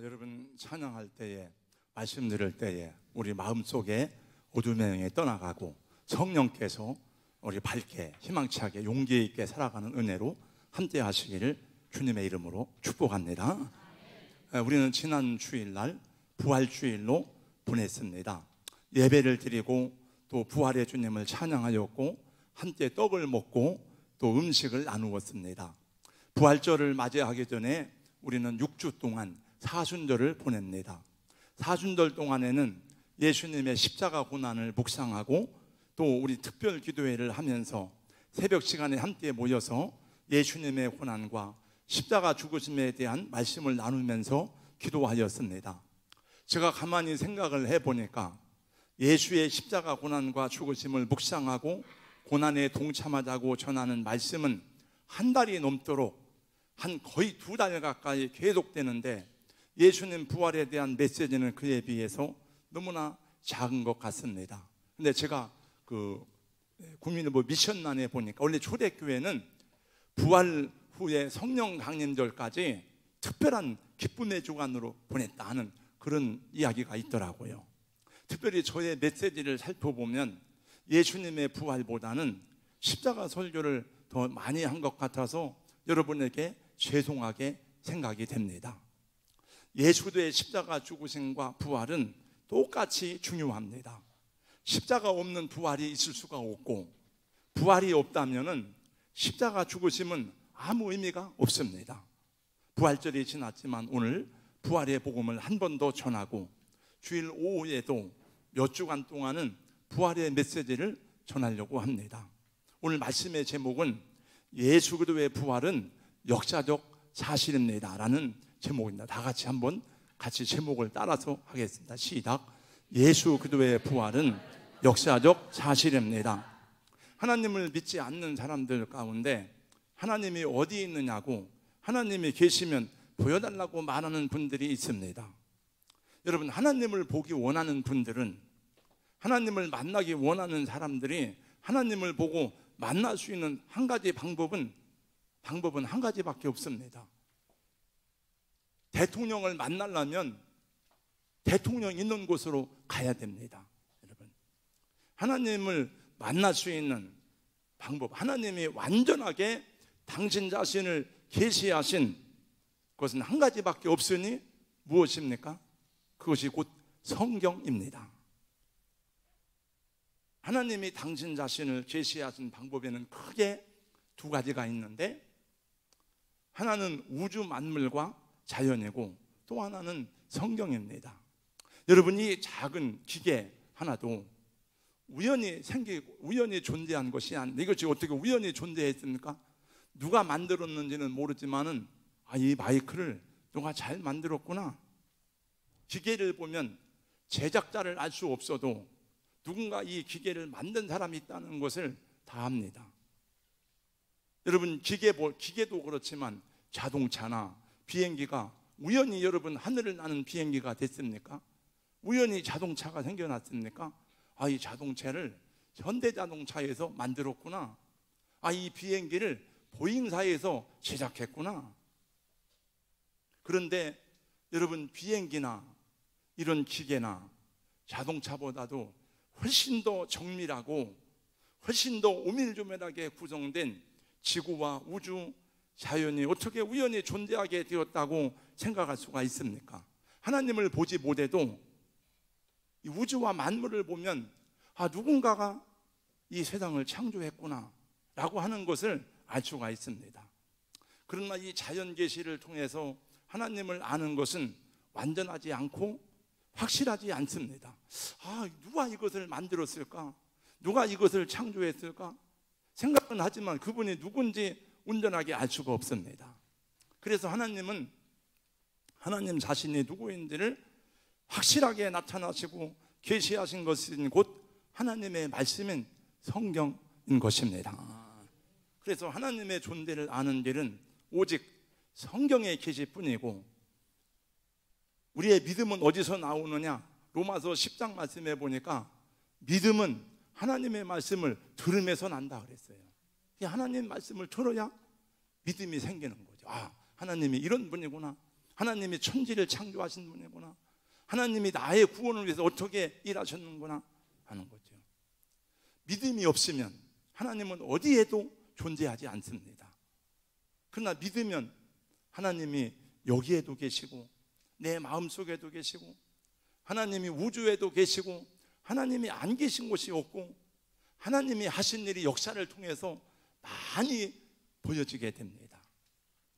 여러분 찬양할 때에, 말씀 들을 때에 우리 마음속에 어둠의 영이 떠나가고 성령께서 우리 밝게 희망차게 용기 있게 살아가는 은혜로 함께 하시기를 주님의 이름으로 축복합니다. 우리는 지난 주일날 부활주일로 보냈습니다. 예배를 드리고 또 부활의 주님을 찬양하였고 함께 떡을 먹고 또 음식을 나누었습니다. 부활절을 맞이하기 전에 우리는 6주 동안 사순절을 보냅니다. 사순절 동안에는 예수님의 십자가 고난을 묵상하고 또 우리 특별 기도회를 하면서 새벽 시간에 함께 모여서 예수님의 고난과 십자가 죽으심에 대한 말씀을 나누면서 기도하였습니다. 제가 가만히 생각을 해보니까 예수의 십자가 고난과 죽으심을 묵상하고 고난에 동참하자고 전하는 말씀은 한 달이 넘도록 한 거의 2달 가까이 계속되는데 예수님 부활에 대한 메시지는 그에 비해서 너무나 작은 것 같습니다. 근데 제가 국민일보 미션란에 보니까 원래 초대교회는 부활 후에 성령 강림절까지 특별한 기쁨의 주간으로 보냈다 하는 그런 이야기가 있더라고요. 특별히 저의 메시지를 살펴보면 예수님의 부활보다는 십자가 설교를 더 많이 한 것 같아서 여러분에게 죄송하게 생각이 됩니다. 예수의 십자가 죽으심과 부활은 똑같이 중요합니다. 십자가 없는 부활이 있을 수가 없고 부활이 없다면 십자가 죽으심은 아무 의미가 없습니다. 부활절이 지났지만 오늘 부활의 복음을 한 번 더 전하고 주일 오후에도 몇 주간 동안은 부활의 메시지를 전하려고 합니다. 오늘 말씀의 제목은 예수 그리스도의 부활은 역사적 사실입니다 라는 제목입니다. 다 같이 한번 같이 제목을 따라서 하겠습니다. 시작. 예수 그리스도의 부활은 역사적 사실입니다. 하나님을 믿지 않는 사람들 가운데 하나님이 어디 있느냐고 하나님이 계시면 보여달라고 말하는 분들이 있습니다. 여러분, 하나님을 보기 원하는 분들은, 하나님을 만나기 원하는 사람들이 하나님을 보고 만날 수 있는 한 가지 방법은 한 가지밖에 없습니다. 대통령을 만나려면 대통령 있는 곳으로 가야 됩니다. 여러분, 하나님을 만날 수 있는 방법, 하나님이 완전하게 당신 자신을 계시하신 것은 한 가지밖에 없으니 무엇입니까? 그것이 곧 성경입니다. 하나님이 당신 자신을 계시하신 방법에는 크게 2가지가 있는데, 하나는 우주 만물과 자연이고 또 하나는 성경입니다. 여러분, 이 작은 기계 하나도 우연히 존재한 것이 아닌데, 이것이 어떻게 우연히 존재했습니까? 누가 만들었는지는 모르지만은 이 마이크를 누가 잘 만들었구나. 기계를 보면 제작자를 알 수 없어도 누군가 이 기계를 만든 사람이 있다는 것을 다 압니다. 여러분, 기계도 그렇지만 자동차나 비행기가 우연히 여러분 하늘을 나는 비행기가 됐습니까? 우연히 자동차가 생겨났습니까? 이 자동차를 현대자동차에서 만들었구나. 이 비행기를 보잉사에서 제작했구나. 그런데 여러분, 비행기나 이런 기계나 자동차보다도 훨씬 더 정밀하고 훨씬 더 오밀조밀하게 구성된 지구와 우주, 자연이 어떻게 우연히 존재하게 되었다고 생각할 수가 있습니까? 하나님을 보지 못해도 이 우주와 만물을 보면 누군가가 이 세상을 창조했구나 라고 하는 것을 알 수가 있습니다. 그러나 이 자연 계시를 통해서 하나님을 아는 것은 완전하지 않고 확실하지 않습니다. 누가 이것을 만들었을까? 누가 이것을 창조했을까? 생각은 하지만 그분이 누군지 온전하게 알 수가 없습니다. 그래서 하나님은 하나님 자신이 누구인지를 확실하게 나타나시고 계시하신 것인 곧 하나님의 말씀인 성경인 것입니다. 그래서 하나님의 존재를 아는 길은 오직 성경의 계시뿐이고, 우리의 믿음은 어디서 나오느냐? 로마서 10장 말씀에 보니까 믿음은 하나님의 말씀을 들으면서 난다 그랬어요. 하나님 말씀을 들어야 믿음이 생기는 거죠. 하나님이 이런 분이구나, 하나님이 천지를 창조하신 분이구나. 하나님이 나의 구원을 위해서 어떻게 일하셨는구나 하는 거죠. 믿음이 없으면 하나님은 어디에도 존재하지 않습니다. 그러나 믿으면 하나님이 여기에도 계시고 내 마음속에도 계시고 하나님이 우주에도 계시고 하나님이 안 계신 곳이 없고 하나님이 하신 일이 역사를 통해서 많이 보여지게 됩니다.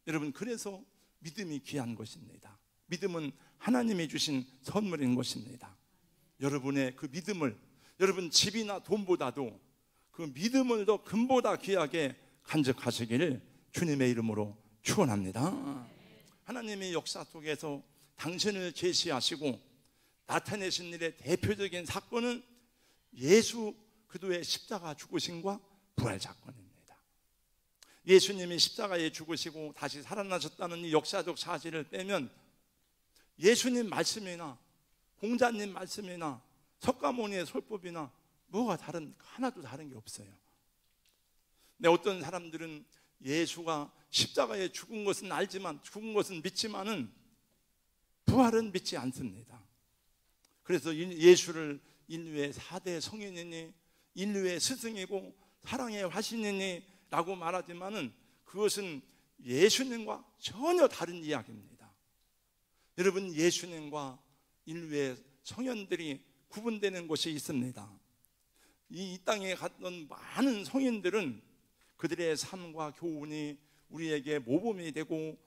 여러분, 그래서 믿음이 귀한 것입니다. 믿음은 하나님이 주신 선물인 것입니다. 여러분의 그 믿음을, 여러분 집이나 돈보다도 그 믿음을 더 금보다 귀하게 간직하시기를 주님의 이름으로 축원합니다. 하나님의 역사 속에서 당신을 계시하시고 나타내신 일의 대표적인 사건은 예수 그리스도의 십자가 죽으심과 부활 사건입니다. 예수님이 십자가에 죽으시고 다시 살아나셨다는 이 역사적 사실을 빼면 예수님 말씀이나 공자님 말씀이나 석가모니의 설법이나 뭐가 하나도 다른 게 없어요. 근데 어떤 사람들은 예수가 십자가에 죽은 것은 알지만, 죽은 것은 믿지만은 부활은 믿지 않습니다. 그래서 예수를 인류의 4대 성인이니 인류의 스승이고 사랑의 화신이니 라고 말하지만은 그것은 예수님과 전혀 다른 이야기입니다. 여러분, 예수님과 인류의 성현들이 구분되는 것이 있습니다. 이 땅에 갔던 많은 성인들은 그들의 삶과 교훈이 우리에게 모범이 되고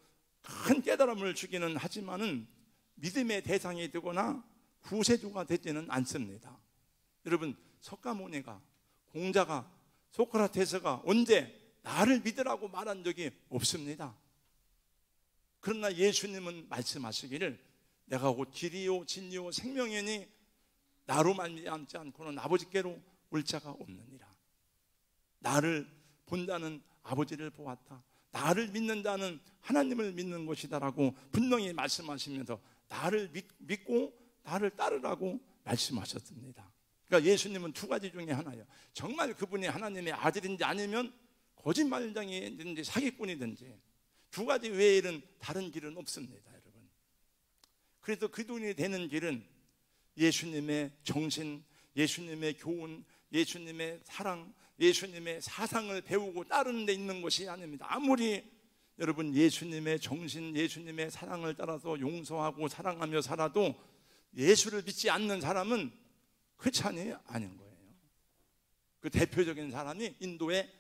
큰 깨달음을 주기는 하지만은 믿음의 대상이 되거나 구세주가 되지는 않습니다. 여러분, 석가모니가, 공자가, 소크라테스가 언제 나를 믿으라고 말한 적이 없습니다. 그러나 예수님은 말씀하시기를 내가 곧 길이요 진리요 생명이니 나로 말미암지 않고는 아버지께로 올 자가 없느니라. 나를 본다는 아버지를 보았다. 나를 믿는 자는 하나님을 믿는 것이다라고 분명히 말씀하시면서 나를 믿고 나를 따르라고 말씀하셨습니다. 그러니까 예수님은 두 가지 중에 하나예요. 정말 그분이 하나님의 아들인지 아니면 거짓말장이든지 사기꾼이든지 두 가지 외에는 다른 길은 없습니다, 여러분. 그래서 그분이 되는 길은 예수님의 정신, 예수님의 교훈, 예수님의 사랑, 예수님의 사상을 배우고 따르는 데 있는 것이 아닙니다. 아무리 여러분 예수님의 정신, 예수님의 사랑을 따라서 용서하고 사랑하며 살아도 예수를 믿지 않는 사람은 크리스찬이 아닌 거예요. 그 대표적인 사람이 인도의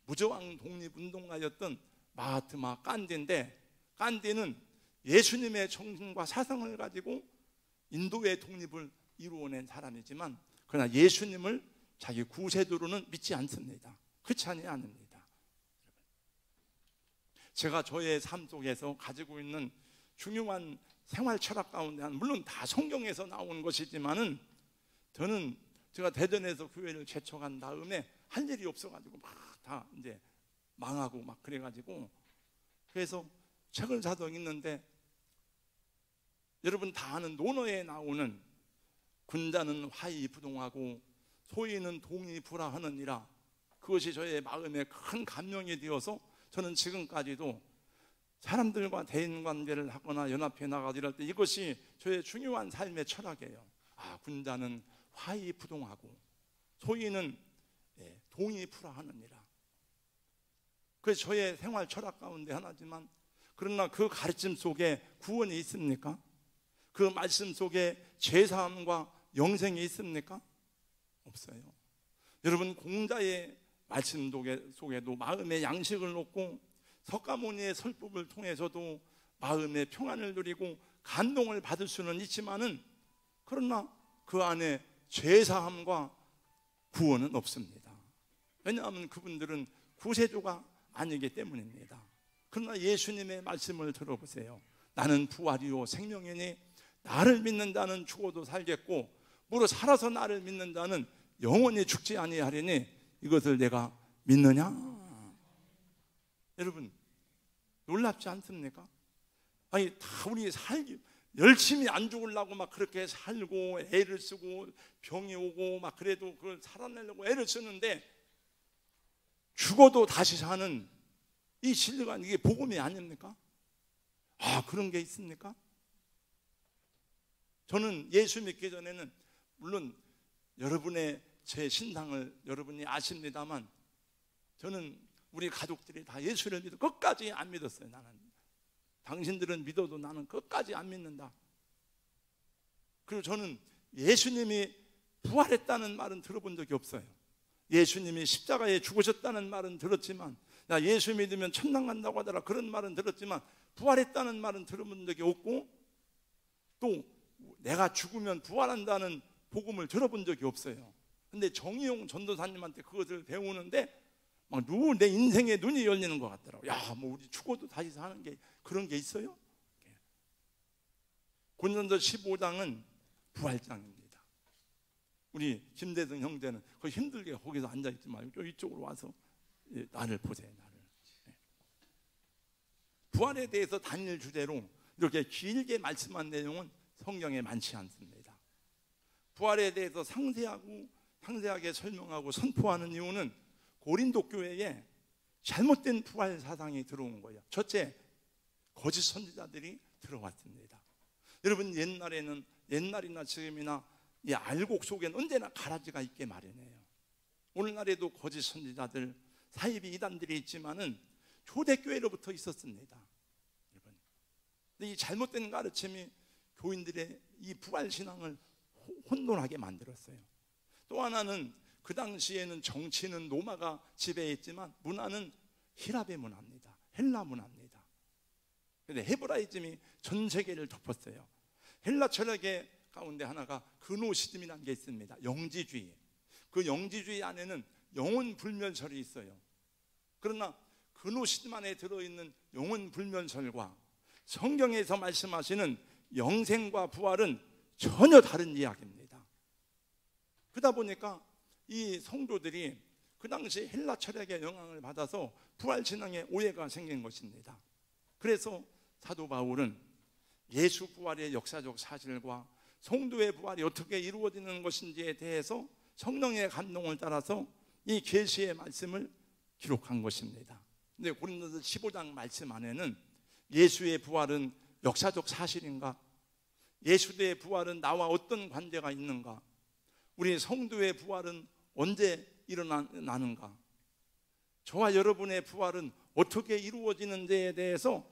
무저항 독립운동가였던 마하트마 깐디인데, 깐디는 예수님의 정신과 사상을 가지고 인도의 독립을 이루어낸 사람이지만 그러나 예수님을 자기 구세주로는 믿지 않습니다. 크리스찬이 아닙니다. 제가 저의 삶 속에서 가지고 있는 중요한 생활 철학 가운데, 물론 다 성경에서 나온 것이지만은 저는 제가 대전에서 교회를 개척한 다음에 할 일이 없어가지고 막 다 이제 망하고 막 그래가지고, 그래서 책을 사서 읽는데 여러분 다 아는 논어에 나오는 군자는 화이부동하고 소인은 동의불하하느니라, 그것이 저의 마음에 큰 감명이 되어서 저는 지금까지도 사람들과 대인관계를 하거나 연합해 나가고 이럴 때 이것이 저의 중요한 삶의 철학이에요. 군자는 화이부동하고 소인은 동의불하하느니라. 그래서 저의 생활 철학 가운데 하나지만, 그러나 그 가르침 속에 구원이 있습니까? 그 말씀 속에 죄사함과 영생이 있습니까? 없어요. 여러분, 공자의 말씀 속에도 마음의 양식을 얻고 석가모니의 설법을 통해서도 마음의 평안을 누리고 감동을 받을 수는 있지만은, 그러나 그 안에 죄사함과 구원은 없습니다. 왜냐하면 그분들은 구세주가 아니기 때문입니다. 그러나 예수님의 말씀을 들어보세요. 나는 부활이요 생명이니 나를 믿는 자는 죽어도 살겠고 무릇 살아서 나를 믿는 자는 영원히 죽지 아니하리니 이것을 내가 믿느냐? 여러분, 놀랍지 않습니까? 아니, 다 우리 열심히 안 죽으려고 막 그렇게 살고 애를 쓰고 병이 오고 막 그래도 그걸 살아내려고 애를 쓰는데 죽어도 다시 사는 이 진리가 이게 복음이 아닙니까? 그런 게 있습니까? 저는 예수 믿기 전에는 물론 여러분의 제 신앙을 여러분이 아십니다만, 저는 우리 가족들이 다 예수를 믿어 끝까지 안 믿었어요. 나는 당신들은 믿어도 나는 끝까지 안 믿는다. 그리고 저는 예수님이 부활했다는 말은 들어본 적이 없어요. 예수님이 십자가에 죽으셨다는 말은 들었지만, 나 예수 믿으면 천당 간다고 하더라 그런 말은 들었지만, 부활했다는 말은 들어본 적이 없고, 또 내가 죽으면 부활한다는 복음을 들어본 적이 없어요. 근데 정의용 전도사님한테 그것을 배우는데 막 내 인생에 눈이 열리는 것 같더라고요. 뭐 우리 죽어도 다시 사는 게 그런 게 있어요? 고린도서 15장은 부활장입니다. 우리 김대성 형제는 그 힘들게 거기서 앉아있지 말고 이쪽으로 와서 나를 보세요. 나를. 부활에 대해서 단일 주제로 이렇게 길게 말씀한 내용은 성경에 많지 않습니다. 부활에 대해서 상세하게 설명하고 선포하는 이유는 고린도 교회에 잘못된 부활 사상이 들어온 거예요. 첫째, 거짓 선지자들이 들어왔습니다. 여러분, 옛날이나 지금이나 이 알곡 속엔 언제나 가라지가 있게 마련해요. 오늘날에도 거짓 선지자들, 사이비 이단들이 있지만은 초대교회로부터 있었습니다. 여러분, 근데 이 잘못된 가르침이 교인들의 이 부활 신앙을 혼돈하게 만들었어요. 또 하나는 그 당시에는 정치는 로마가 지배했지만 문화는 히랍의 문화입니다. 헬라 문화입니다. 그런데 헤브라이즘이 전 세계를 덮었어요. 헬라 철학의 가운데 하나가 그노시즘이라는 게 있습니다. 영지주의. 그 영지주의 안에는 영혼 불멸설이 있어요. 그러나 그노시즘 안에 들어있는 영혼 불멸설과 성경에서 말씀하시는 영생과 부활은 전혀 다른 이야기입니다. 그러다 보니까 이 성도들이 그 당시 헬라 철학의 영향을 받아서 부활신앙에 오해가 생긴 것입니다. 그래서 사도 바울은 예수 부활의 역사적 사실과 성도의 부활이 어떻게 이루어지는 것인지에 대해서 성령의 감동을 따라서 이 계시의 말씀을 기록한 것입니다. 근데 고린도서 15장 말씀 안에는 예수의 부활은 역사적 사실인가? 예수의 부활은 나와 어떤 관계가 있는가? 우리 성도의 부활은 언제 일어나는가? 저와 여러분의 부활은 어떻게 이루어지는지에 대해서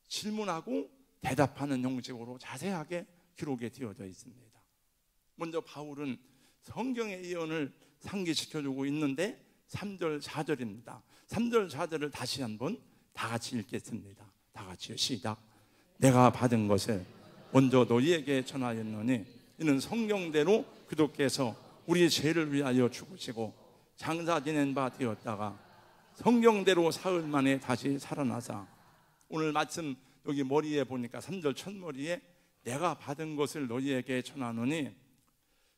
질문하고 대답하는 형식으로 자세하게 기록이 되어져 있습니다. 먼저 바울은 성경의 예언을 상기시켜주고 있는데 3절 4절입니다. 3절 4절을 다시 한번 다 같이 읽겠습니다. 다 같이요. 시작. 내가 받은 것을 먼저 너희에게 전하였노니 이는 성경대로 그도께서 우리 죄를 위하여 죽으시고 장사 지낸 바 되었다가 성경대로 사흘 만에 다시 살아나사, 오늘 말씀 여기 머리에 보니까 3절 첫머리에 내가 받은 것을 너희에게 전하노니,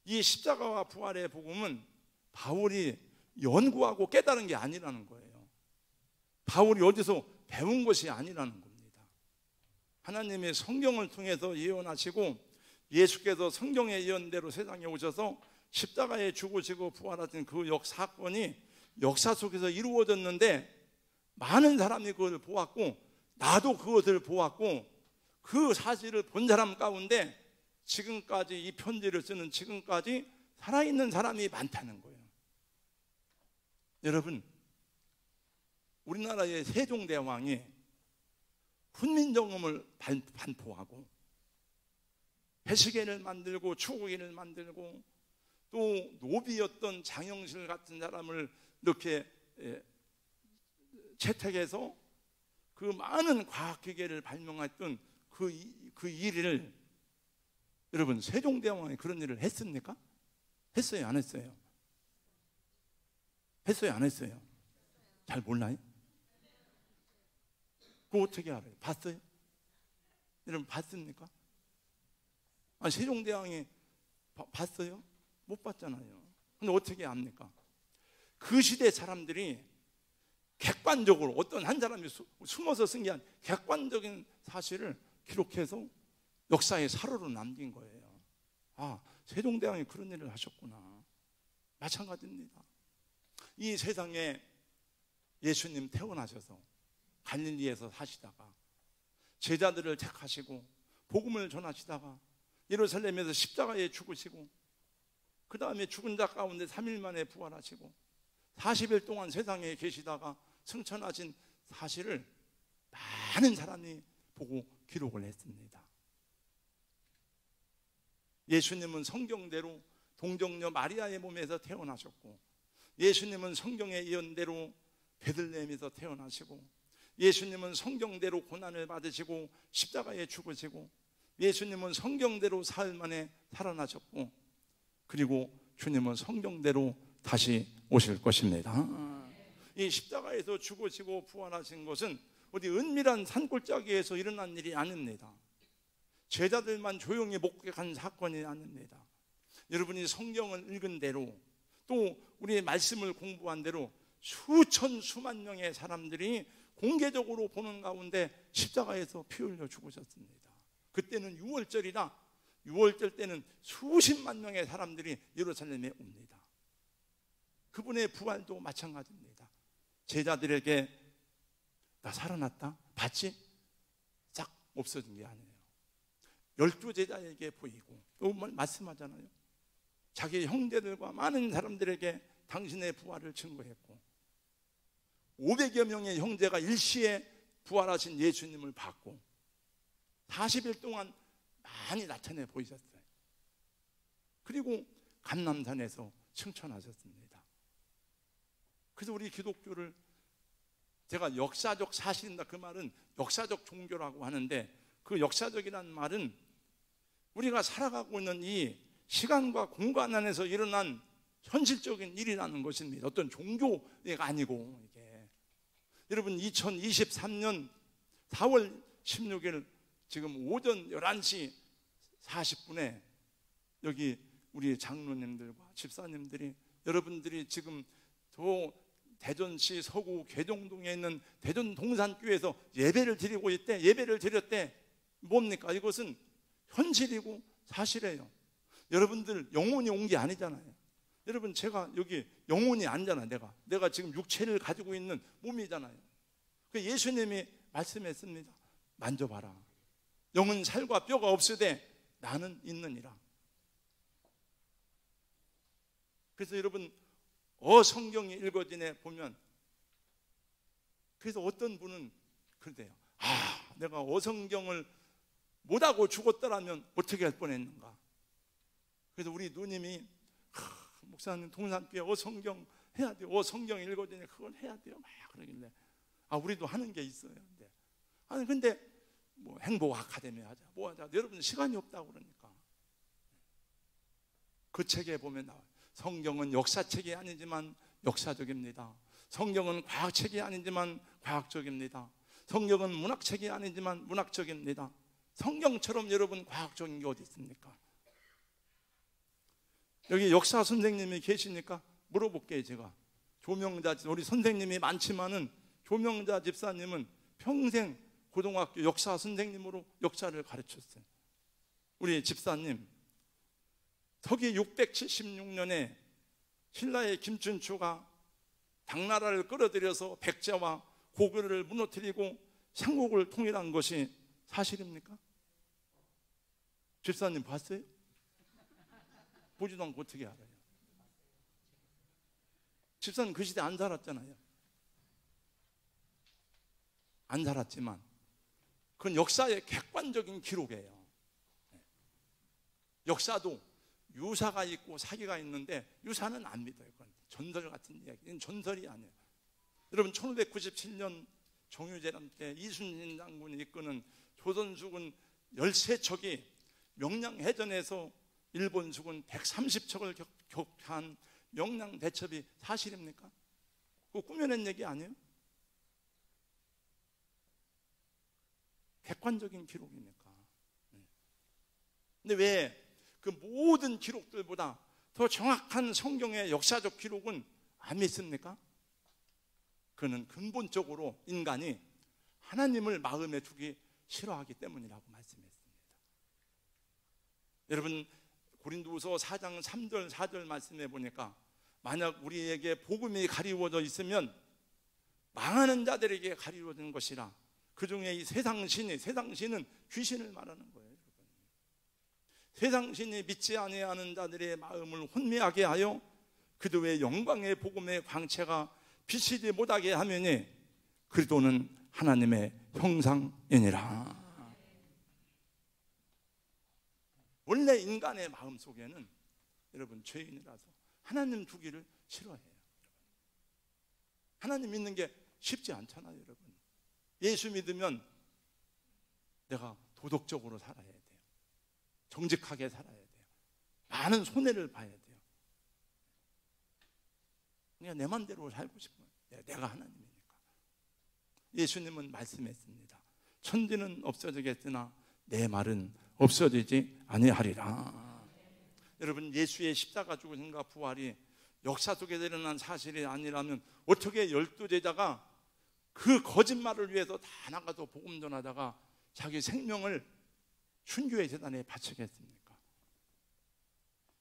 이 십자가와 부활의 복음은 바울이 연구하고 깨달은 게 아니라는 거예요. 바울이 어디서 배운 것이 아니라는 겁니다. 하나님의 성경을 통해서 예언하시고 예수께서 성경의 예언대로 세상에 오셔서 십자가에 죽으시고 부활하신 그 사건이 역사 속에서 이루어졌는데, 많은 사람이 그것을 보았고 나도 그것을 보았고 그 사실을 본 사람 가운데 지금까지 이 편지를 쓰는 지금까지 살아있는 사람이 많다는 거예요. 여러분, 우리나라의 세종대왕이 훈민정음을 반포하고 해시계를 만들고 추구기를 만들고 또 노비였던 장영실 같은 사람을 이렇게 채택해서 그 많은 과학기계를 발명했던 그 일을, 여러분, 세종대왕이 그런 일을 했습니까? 했어요? 안 했어요? 했어요? 안 했어요? 잘 몰라요? 그거 어떻게 알아요? 봤어요? 여러분 봤습니까? 세종대왕이 봤어요? 못 봤잖아요. 근데 어떻게 압니까? 그 시대 사람들이 객관적으로 어떤 한 사람이 숨어서 쓴 게 아니라 객관적인 사실을 기록해서 역사의 사료로 남긴 거예요. 세종대왕이 그런 일을 하셨구나. 마찬가지입니다. 이 세상에 예수님 태어나셔서 갈릴리에서 사시다가 제자들을 택하시고 복음을 전하시다가 예루살렘에서 십자가에 죽으시고 그 다음에 죽은 자 가운데 3일 만에 부활하시고 40일 동안 세상에 계시다가 승천하신 사실을 많은 사람이 보고 기록을 했습니다. 예수님은 성경대로 동정녀 마리아의 몸에서 태어나셨고, 예수님은 성경의 예언대로 베들레헴에서 태어나시고, 예수님은 성경대로 고난을 받으시고 십자가에 죽으시고, 예수님은 성경대로 사흘 만에 살아나셨고, 그리고 주님은 성경대로 다시 오실 것입니다. 이 십자가에서 죽으시고 부활하신 것은 어디 은밀한 산골짜기에서 일어난 일이 아닙니다. 제자들만 조용히 목격한 사건이 아닙니다. 여러분이 성경을 읽은 대로 또 우리의 말씀을 공부한 대로 수천 수만 명의 사람들이 공개적으로 보는 가운데 십자가에서 피 흘려 죽으셨습니다. 그때는 6월절이라 6월절 때는 수십만 명의 사람들이 예루살렘에 옵니다. 그분의 부활도 마찬가지입니다. 제자들에게 나 살아났다? 봤지? 싹 없어진 게 아니에요. 12제자에게 보이고 또 말씀하잖아요. 자기 형제들과 많은 사람들에게 당신의 부활을 증거했고 500여 명의 형제가 일시에 부활하신 예수님을 봤고 40일 동안 많이 나타내 보이셨어요. 그리고 감람산에서 승천하셨습니다. 그래서 우리 기독교를 제가 역사적 사실이다 그 말은 역사적 종교라고 하는데, 그 역사적이라는 말은 우리가 살아가고 있는 이 시간과 공간 안에서 일어난 현실적인 일이라는 것입니다. 어떤 종교가 아니고. 이게 여러분 2023년 4월 16일 지금 오전 11시 40분에 여기 우리 장로님들과 집사님들이 여러분들이 지금 또 대전시 서구 괴정동에 있는 대전 동산교회에서 예배를 드리고 있대. 예배를 드렸대. 뭡니까? 이것은 현실이고 사실이에요. 여러분들 영혼이 온 게 아니잖아요. 여러분 제가 여기 영혼이 아니잖아요. 내가 지금 육체를 가지고 있는 몸이잖아요. 예수님이 말씀했습니다. 만져봐라. 영은 살과 뼈가 없으되 나는 있느니라. 그래서 여러분 성경이 읽어지네 보면, 그래서 어떤 분은 그러대요. 내가 성경을 못하고 죽었더라면 어떻게 할 뻔했는가. 그래서 우리 누님이 목사님 동산교회 성경 해야 돼요. 성경 읽어지네 그건 해야 돼요. 막 그러길래 우리도 하는 게 있어요. 근데 뭐 행복 아카데미 하자 뭐 하자. 여러분 시간이 없다고 그러니까. 그 책에 보면 나와요. 성경은 역사책이 아니지만 역사적입니다. 성경은 과학책이 아니지만 과학적입니다. 성경은 문학책이 아니지만 문학적입니다. 성경처럼 여러분 과학적인 게 어디 있습니까? 여기 역사 선생님이 계시니까 물어볼게요. 제가 조명자 우리 선생님이 많지만은 조명자 집사님은 평생 고등학교 역사 선생님으로 역사를 가르쳤어요. 우리 집사님 서기 676년에 신라의 김춘추가 당나라를 끌어들여서 백제와 고구려를 무너뜨리고 삼국을 통일한 것이 사실입니까? 집사님 봤어요? 보지도 않고 어떻게 알아요? 집사님 그 시대 안 살았잖아요. 안 살았지만 그건 역사의 객관적인 기록이에요. 역사도 유사가 있고 사기가 있는데 유사는 안 믿어요. 그건 전설 같은 이야기. 이건 전설이 아니에요. 여러분 1597년 정유재란 때 이순신 장군이 이끄는 조선수군 13척이 명량해전에서 일본 수군 130척을 격파한 명량대첩이 사실입니까? 그거 꾸며낸 얘기 아니에요? 객관적인 기록이니까. 근데 왜 그 모든 기록들보다 더 정확한 성경의 역사적 기록은 안 믿습니까? 그는 근본적으로 인간이 하나님을 마음에 두기 싫어하기 때문이라고 말씀했습니다. 여러분 고린도후서 4장 3절 4절 말씀해 보니까 만약 우리에게 복음이 가리워져 있으면 망하는 자들에게 가리워진 것이라 그 중에 이 세상신은 귀신을 말하는 거예요. 세상신이 믿지 아니하는 자들의 마음을 혼미하게 하여 그들의 영광의 복음의 광채가 비치지 못하게 하면이 그리스도는 하나님의 형상이니라. 원래 인간의 마음 속에는 여러분 죄인이라서 하나님 두기를 싫어해요. 하나님 믿는 게 쉽지 않잖아요. 여러분, 예수 믿으면 내가 도덕적으로 살아야 돼요. 정직하게 살아야 돼요. 많은 손해를 봐야 돼요. 그냥 내 맘대로 살고 싶어요. 내가 하나님이니까. 예수님은 말씀했습니다. 천지는 없어지겠으나 내 말은 없어지지 아니하리라. 여러분, 예수의 십자가 죽으심과 부활이 역사 속에 일어난 사실이 아니라면 어떻게 12제자가 그 거짓말을 위해서 다 나가서 복음 전하다가 자기 생명을 순교의 재단에 바치겠습니까?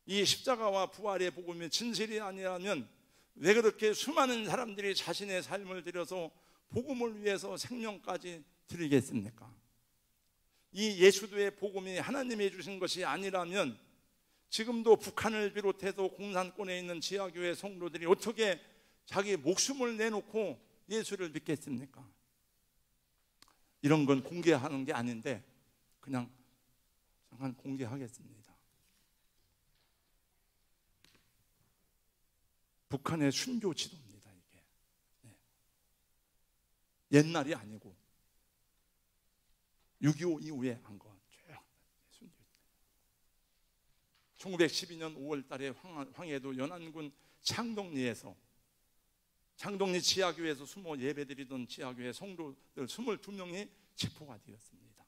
이 십자가와 부활의 복음이 진실이 아니라면 왜 그렇게 수많은 사람들이 자신의 삶을 들여서 복음을 위해서 생명까지 드리겠습니까? 이 예수도의 복음이 하나님이 주신 것이 아니라면 지금도 북한을 비롯해서 공산권에 있는 지하교회 성도들이 어떻게 자기 목숨을 내놓고 예수를 믿겠습니까? 이런 건 공개하는 게 아닌데 그냥 잠깐 공개하겠습니다. 북한의 순교 지도입니다. 이게 옛날이 아니고 6.25 이후에 한 거. 1912년 5월 달에 황해도 연안군 창동리에서 창동리 지하교회에서 숨어 예배드리던 지하교회 성도들 22명이 체포가 되었습니다.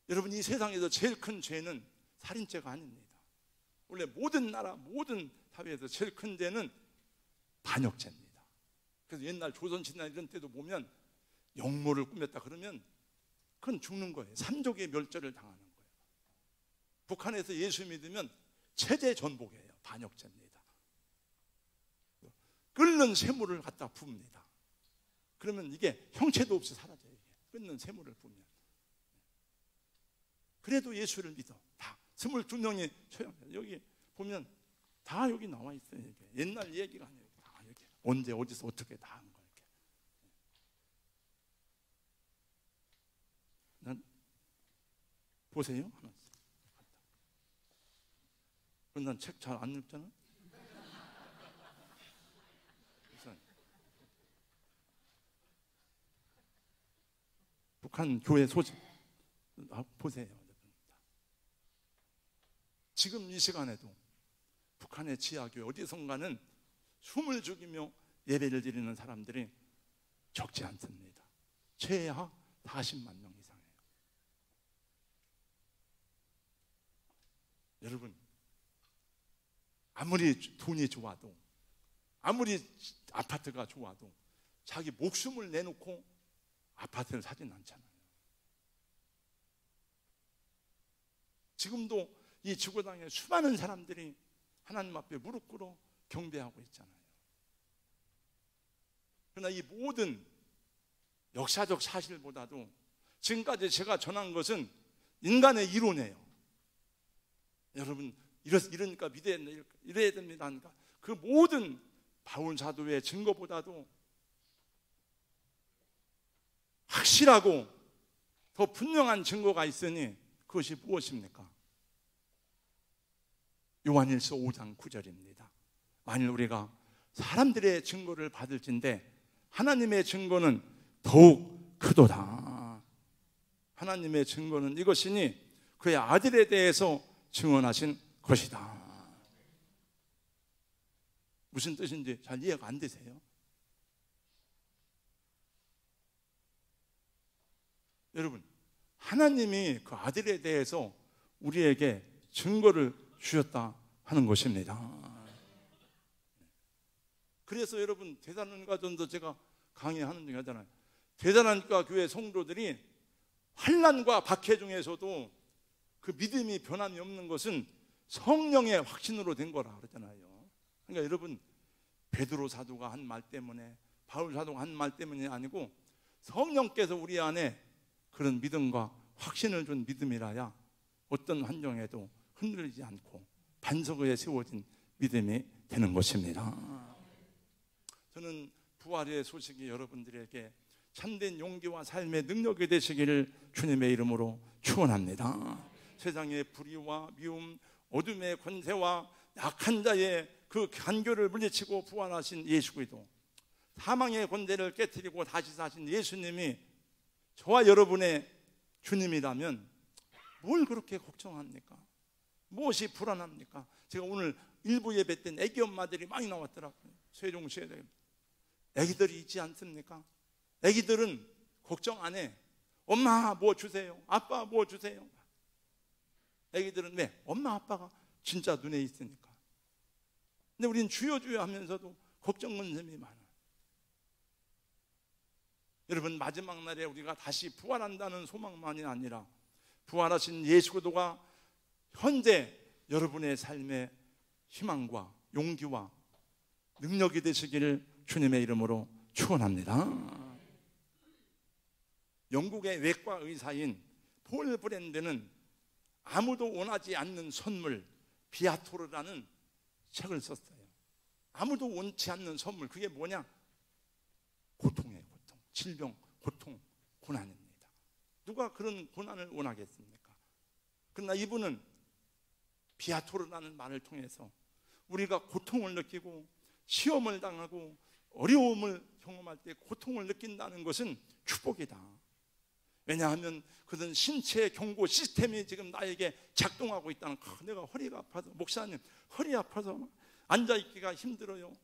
여러분, 이 세상에서 제일 큰 죄는 살인죄가 아닙니다. 원래 모든 나라, 모든 사회에서 제일 큰 죄는 반역죄입니다. 그래서 옛날 조선시대 이런 때도 보면 영모를 꾸몄다 그러면 그건 죽는 거예요. 삼족의 멸절을 당하는 거예요. 북한에서 예수 믿으면 체제 전복이에요. 반역죄입니다. 끓는 쇠물을 갖다 부읍니다. 그러면 이게 형체도 없이 사라져요. 이게. 끓는 쇠물을 부으면. 그래도 예수를 믿어. 다 22명이 처형돼요. 여기 보면 다 여기 나와 있어요. 이게. 옛날 얘기가 아니에요. 다 이렇게 언제 어디서 어떻게 다 한 거예요. 난 보세요. 난 책 잘 안 읽잖아. 북한 교회 소식 보세요. 지금 이 시간에도 북한의 지하교회 어디선가는 숨을 죽이며 예배를 드리는 사람들이 적지 않습니다. 최하 40만 명 이상이에요. 여러분, 아무리 돈이 좋아도 아무리 아파트가 좋아도 자기 목숨을 내놓고 아파트를 사진 않잖아요. 지금도 이 지구상에 수많은 사람들이 하나님 앞에 무릎 꿇어 경배하고 있잖아요. 그러나 이 모든 역사적 사실보다도 지금까지 제가 전한 것은 인간의 이론이에요. 여러분, 이러니까 이래야 됩니다 하니까 그 모든 바울 사도의 증거보다도 확실하고 더 분명한 증거가 있으니 그것이 무엇입니까? 요한일서 5장 9절입니다. 만일 우리가 사람들의 증거를 받을진대 하나님의 증거는 더욱 크도다. 하나님의 증거는 이것이니 그의 아들에 대해서 증언하신 것이다. 무슨 뜻인지 잘 이해가 안 되세요? 여러분, 하나님이 그 아들에 대해서 우리에게 증거를 주셨다 하는 것입니다. 그래서 여러분, 대단한가 전도 제가 강의하는 중에 하잖아요. 대단한가 교회 성도들이 환난과 박해 중에서도 그 믿음이 변함이 없는 것은 성령의 확신으로 된 거라 그러잖아요. 그러니까 여러분, 베드로 사도가 한 말 때문에, 바울 사도가 한 말 때문이 아니고 성령께서 우리 안에 그런 믿음과 확신을 준 믿음이라야 어떤 환경에도 흔들리지 않고 반석 위에 세워진 믿음이 되는 것입니다. 저는 부활의 소식이 여러분들에게 참된 용기와 삶의 능력이 되시기를 주님의 이름으로 축원합니다. 세상의 불의와 미움, 어둠의 권세와 약한 자의 그 간교를 물리치고 부활하신 예수 그리스도, 사망의 권세를 깨뜨리고 다시 사신 예수님이 저와 여러분의 주님이라면 뭘 그렇게 걱정합니까? 무엇이 불안합니까? 제가 오늘 일부 예배 때 애기 엄마들이 많이 나왔더라고요. 세종시에 애기들이 있지 않습니까? 애기들은 걱정 안 해. 엄마 뭐 주세요, 아빠 뭐 주세요. 애기들은 왜? 엄마 아빠가 진짜 눈에 있으니까. 근데 우린 주여 주여 하면서도 걱정 근심이 많아. 여러분, 마지막 날에 우리가 다시 부활한다는 소망만이 아니라 부활하신 예수 그리스도가 현재 여러분의 삶의 희망과 용기와 능력이 되시기를 주님의 이름으로 축원합니다. 영국의 외과 의사인 폴 브랜드는 아무도 원하지 않는 선물 비아토르라는 책을 썼어요. 아무도 원치 않는 선물, 그게 뭐냐? 고통이에요. 고통, 질병, 고통, 고난입니다. 누가 그런 고난을 원하겠습니까? 그러나 이분은 비아토르라는 말을 통해서 우리가 고통을 느끼고 시험을 당하고 어려움을 경험할 때 고통을 느낀다는 것은 축복이다. 왜냐하면 그런 신체의 경고 시스템이 지금 나에게 작동하고 있다는 거예요. 내가 허리가 아파서, 목사님 허리 아파서 앉아있기가 힘들어요.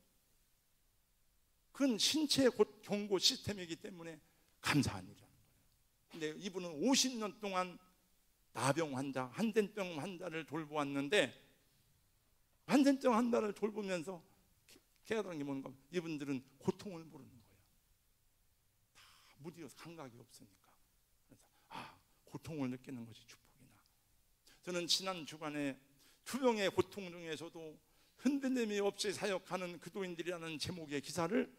그건 신체의 경고 시스템이기 때문에 감사한 일이라는 거예요. 근데 이분은 50년 동안 나병 환자, 한센병 환자를 돌보았는데 한센병 환자를 돌보면서 깨달은 게 뭔가, 이분들은 고통을 모르는 거예요. 다 무디어서 감각이 없으니까. 그래서 고통을 느끼는 것이 축복이나. 저는 지난 주간에 투병의 고통 중에서도 흔들림이 없이 사역하는 그도인들이라는 제목의 기사를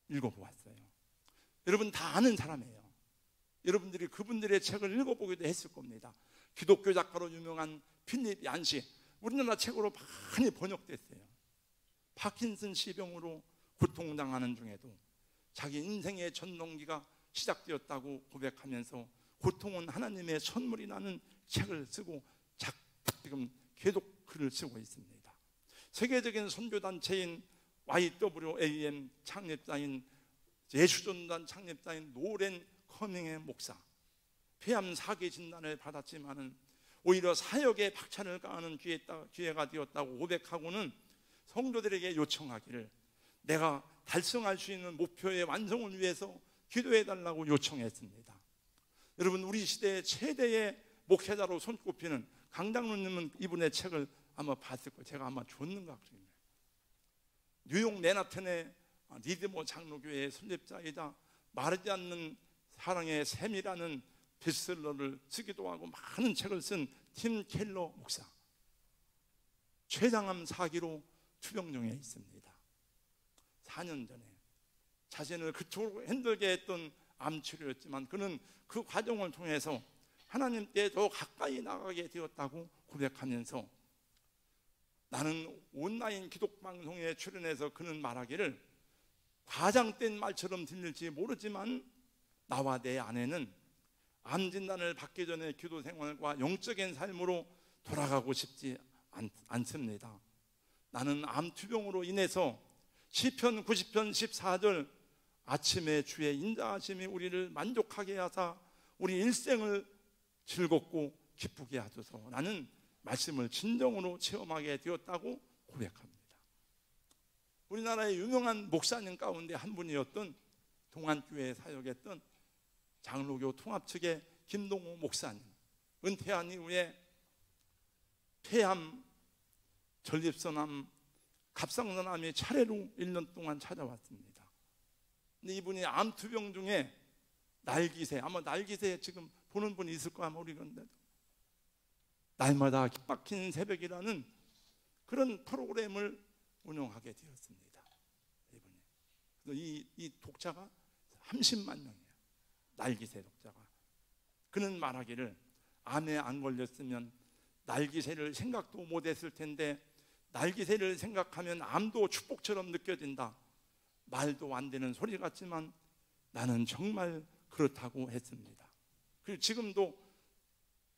읽어보았어요. 여러분 다 아는 사람이에요. 여러분들이 그분들의 책을 읽어보기도 했을 겁니다. 기독교 작가로 유명한 필립 얀시, 우리나라 책으로 많이 번역됐어요. 파킨슨 병으로 고통당하는 중에도 자기 인생의 전동기가 시작되었다고 고백하면서 고통은 하나님의 선물이라는 책을 쓰고 지금 계속 글을 쓰고 있습니다. 세계적인 선교단체인 YWAM 창립자인, 예수전단 창립자인 노렌 커밍의 목사, 폐암 4기 진단을 받았지만은 오히려 사역에 박차를 가하는 기회가 되었다고 고백하고는 성도들에게 요청하기를 내가 달성할 수 있는 목표의 완성을 위해서 기도해달라고 요청했습니다. 여러분, 우리 시대의 최대의 목회자로 손꼽히는 강장로님은 이분의 책을 아마 봤을 거예요. 제가 아마 줬는가 그래요. 뉴욕 맨하튼의 리드모 장로교회의 설립자이자 마르지 않는 사랑의 샘이라는 베스트셀러를 쓰기도 하고 많은 책을 쓴 팀 켈러 목사, 췌장암 4기로 투병 중에 있습니다. 4년 전에 자신을 그토록 힘들게 했던 암 치료였지만 그는 그 과정을 통해서 하나님께 더 가까이 나가게 되었다고 고백하면서, 나는 온라인 기독방송에 출연해서 그는 말하기를 과장된 말처럼 들릴지 모르지만 나와 내 아내는 암 진단을 받기 전에 기도 생활과 영적인 삶으로 돌아가고 싶지 않습니다. 나는 암 투병으로 인해서 시편 90편 14절 아침에 주의 인자하심이 우리를 만족하게 하사 우리 일생을 즐겁고 기쁘게 하소서, 나는 말씀을 진정으로 체험하게 되었다고 고백합니다. 우리나라의 유명한 목사님 가운데 한 분이었던 동안교회에 사역했던 장로교 통합 측의 김동호 목사님, 은퇴한 이후에 폐암, 전립선암, 갑상선암이 차례로 1년 동안 찾아왔습니다. 근데 이분이 암투병 중에 날기새, 아마 날기새 지금 보는 분이 있을 거야 모르겠는데, 날마다 깃박힌 새벽이라는 그런 프로그램을 운영하게 되었습니다. 이분이. 이 독자가 30만 명이에요. 날기새 독자가. 그는 말하기를 암에 안 걸렸으면 날기새를 생각도 못했을 텐데 날기새를 생각하면 암도 축복처럼 느껴진다. 말도 안 되는 소리 같지만 나는 정말 그렇다고 했습니다. 그리고 지금도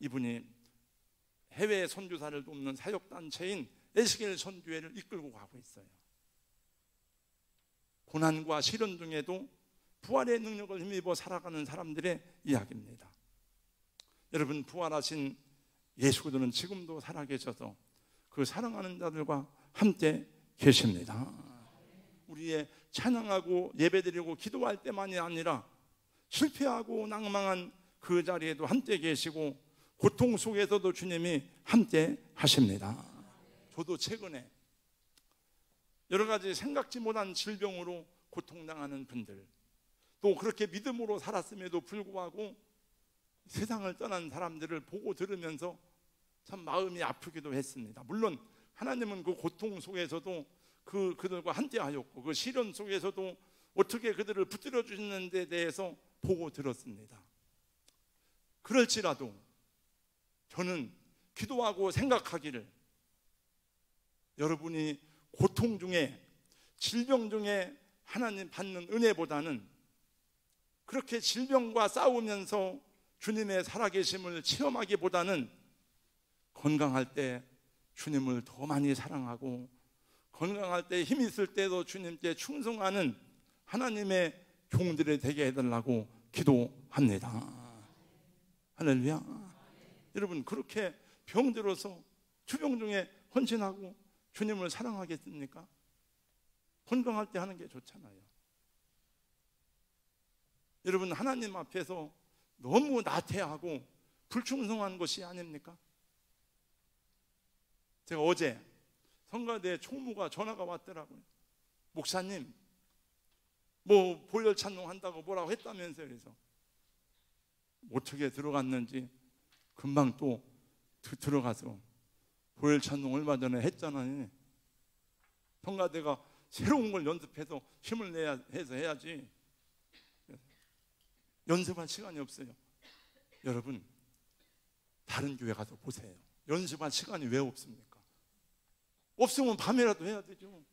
이분이 해외 선교사를 돕는 사역단체인 에스겔 선교회를 이끌고 가고 있어요. 고난과 시련 중에도 부활의 능력을 힘입어 살아가는 사람들의 이야기입니다. 여러분, 부활하신 예수 그리스도는 지금도 살아계셔서 그 사랑하는 자들과 함께 계십니다. 우리의 찬양하고 예배드리고 기도할 때만이 아니라 실패하고 낭망한 그 자리에도 함께 계시고 고통 속에서도 주님이 함께 하십니다. 저도 최근에 여러 가지 생각지 못한 질병으로 고통당하는 분들, 또 그렇게 믿음으로 살았음에도 불구하고 세상을 떠난 사람들을 보고 들으면서 참 마음이 아프기도 했습니다. 물론 하나님은 그 고통 속에서도 그들과 함께하였고 그 시련 속에서도 어떻게 그들을 붙들어 주시는 데 대해서 보고 들었습니다. 그럴지라도 저는 기도하고 생각하기를, 여러분이 고통 중에 질병 중에 하나님 받는 은혜보다는 그렇게 질병과 싸우면서 주님의 살아계심을 체험하기보다는 건강할 때 주님을 더 많이 사랑하고 건강할 때 힘 있을 때도 주님께 충성하는 하나님의 종들이 되게 해달라고 기도합니다. 할렐루야. 여러분, 그렇게 병들어서 주병 중에 헌신하고 주님을 사랑하겠습니까? 건강할 때 하는 게 좋잖아요. 여러분, 하나님 앞에서 너무 나태하고 불충성한 것이 아닙니까? 제가 어제 성가대 총무가 전화가 왔더라고요. 목사님, 뭐 보혈 찬송 한다고 뭐라고 했다면서요. 그래서 어떻게 들어갔는지 금방 또 들어가서 보혈 찬송 얼마 전에 했잖아요. 성가대가 새로운 걸 연습해서 힘을 내야 해서 해야지. 연습할 시간이 없어요. 여러분, 다른 교회 가서 보세요. 연습할 시간이 왜 없습니까? 없으면 밤에라도 해야 되죠.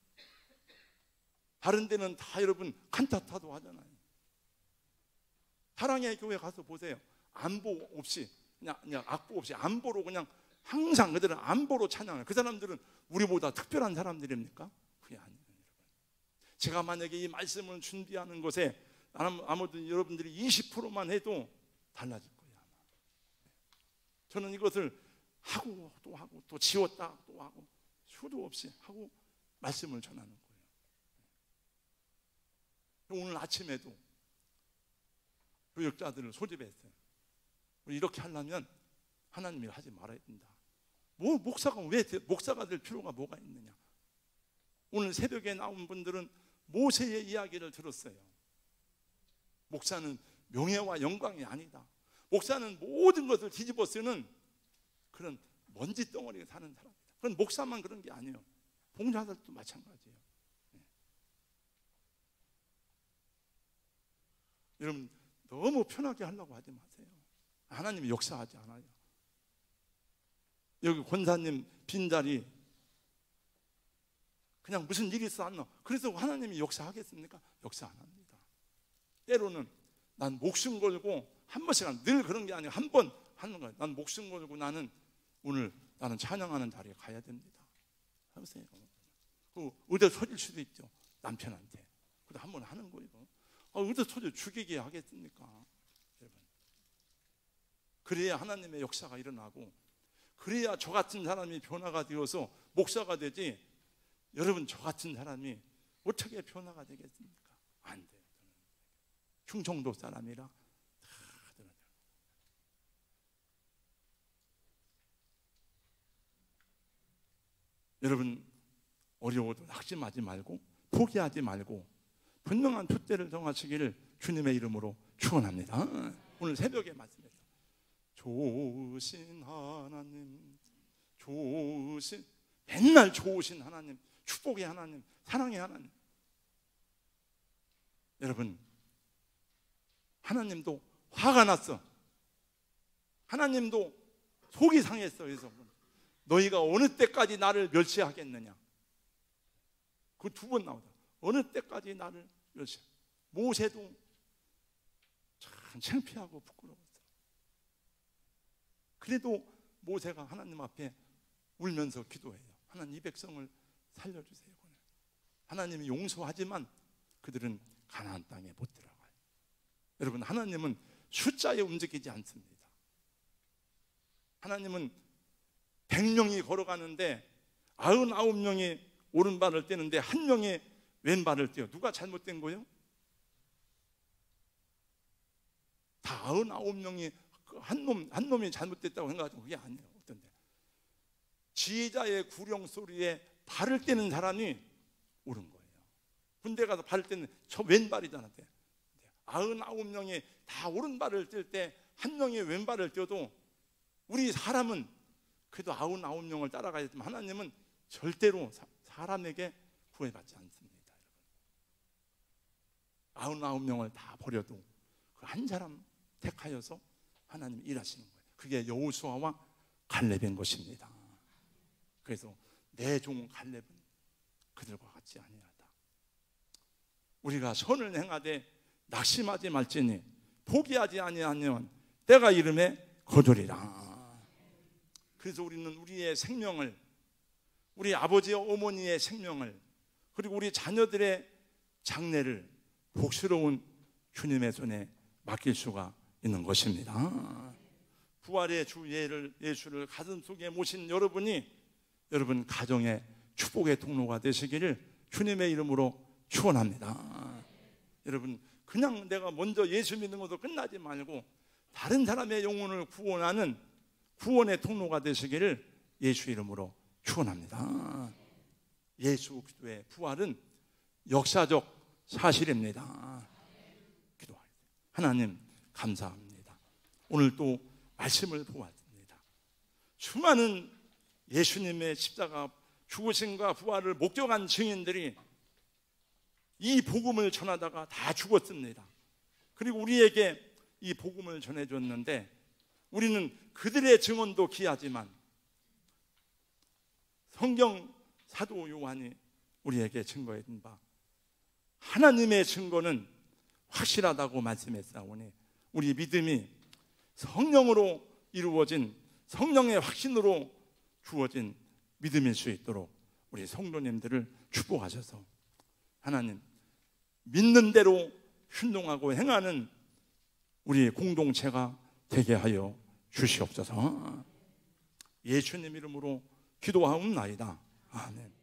다른 데는 다 여러분 칸타타도 하잖아요. 사랑의 교회 가서 보세요. 안보 없이 그냥 악보 없이 안보로 그냥 항상 그들은 안보로 찬양해요. 그 사람들은 우리보다 특별한 사람들입니까? 그게 아니에요. 여러분, 제가 만약에 이 말씀을 준비하는 것에 아무튼 여러분들이 20%만 해도 달라질 거예요. 아마. 저는 이것을 하고 또 지웠다 또 하고 수도 없이 하고 말씀을 전하는 거예요. 오늘 아침에도 교역자들을 소집했어요. 이렇게 하려면 하나님이 하지 말아야 된다. 뭐 목사가 될 필요가 뭐가 있느냐. 오늘 새벽에 나온 분들은 모세의 이야기를 들었어요. 목사는 명예와 영광이 아니다. 목사는 모든 것을 뒤집어 쓰는 그런 먼지 덩어리에 사는 사람이다. 그건 목사만 그런 게 아니에요. 봉사자들도 마찬가지예요. 여러분, 너무 편하게 하려고 하지 마세요. 하나님이 역사하지 않아요. 여기 권사님 빈자리 그냥 무슨 일이 있어 안 나. 그래서 하나님이 역사하겠습니까? 역사 안 합니다. 때로는 난 목숨 걸고 한 번씩 늘 그런 게 아니고 한 번 하는 거예요. 난 목숨 걸고 나는 찬양하는 자리에 가야 됩니다. 해보세요. 의대 터질 수도 있죠. 남편한테. 그래도 한 번 하는 거예요. 의대 터져 죽이게 하겠습니까? 여러분. 그래야 하나님의 역사가 일어나고 그래야 저 같은 사람이 변화가 되어서 목사가 되지. 여러분, 저 같은 사람이 어떻게 변화가 되겠습니까? 안 돼요. 충청도 사람이라 다 들어요. 여러분, 어려워도 낙심하지 말고 포기하지 말고 분명한 푯대를 정하시기를 주님의 이름으로 축원합니다. 오늘 새벽에 말씀했죠. 좋으신 하나님, 맨날 좋으신 하나님, 축복의 하나님, 사랑의 하나님. 여러분, 하나님도 화가 났어. 하나님도 속이 상했어. 그래서 너희가 어느 때까지 나를 멸시하겠느냐. 그 두 번 나오다. 어느 때까지 나를 멸시. 모세도 참 창피하고 부끄러웠어. 그래도 모세가 하나님 앞에 울면서 기도해요. 하나님, 이 백성을 살려주세요. 하나님이 용서하지만 그들은 가나안 땅에 못 들어가요. 여러분, 하나님은 숫자에 움직이지 않습니다. 하나님은 100명이 걸어가는데 99명이 오른발을 떼는데 한 명이 왼발을 떼요. 누가 잘못된 거예요? 다 99명이 한 놈이 잘못됐다고 생각하죠. 그게 아니에요. 어떤데? 지휘자의 구령 소리에 발을 떼는 사람이 옳은 거예요. 군대 가서 발을 떼는 저 왼발이잖아. 99명이 다 오른발을 뗄 때 한 명이 왼발을 떼도 우리 사람은 그래도 99명을 따라가야지만 하나님은 절대로 사람에게 구애받지 않습니다. 99명을 다 버려도 그 한 사람 택하여서 하나님이 일하시는 거예요. 그게 여호수아와 갈렙인 것입니다. 그래서 내 종 갈렙은 그들과 같지 아니하다. 우리가 선을 행하되 낙심하지 말지니 포기하지 아니하면 때가 이름에 거두리라. 그래서 우리는 우리의 생명을, 우리 아버지와 어머니의 생명을, 그리고 우리 자녀들의 장래를 복스러운 주님의 손에 맡길 수가 있는 것입니다. 부활의 주 예수를 가슴속에 모신 여러분이 여러분 가정의 축복의 통로가 되시기를 주님의 이름으로 축원합니다. 여러분, 그냥 내가 먼저 예수 믿는 것도 끝나지 말고 다른 사람의 영혼을 구원하는 구원의 통로가 되시기를 예수 이름으로 축원합니다. 예수 그리스도의 부활은 역사적 사실입니다. 기도하겠습니다. 하나님 감사합니다. 오늘 또 말씀을 보았습니다. 수많은 예수님의 십자가 죽으심과 부활을 목격한 증인들이 이 복음을 전하다가 다 죽었습니다. 그리고 우리에게 이 복음을 전해줬는데 우리는 그들의 증언도 귀하지만 성경 사도 요한이 우리에게 증거해 준 바 하나님의 증거는 확실하다고 말씀했사오니 우리 믿음이 성령으로 이루어진, 성령의 확신으로 주어진 믿음일 수 있도록 우리 성도님들을 축복하셔서 하나님 믿는 대로 순종하고 행하는 우리 공동체가 되게 하여 주시옵소서. 예수님 이름으로 기도하옵나이다. 아멘.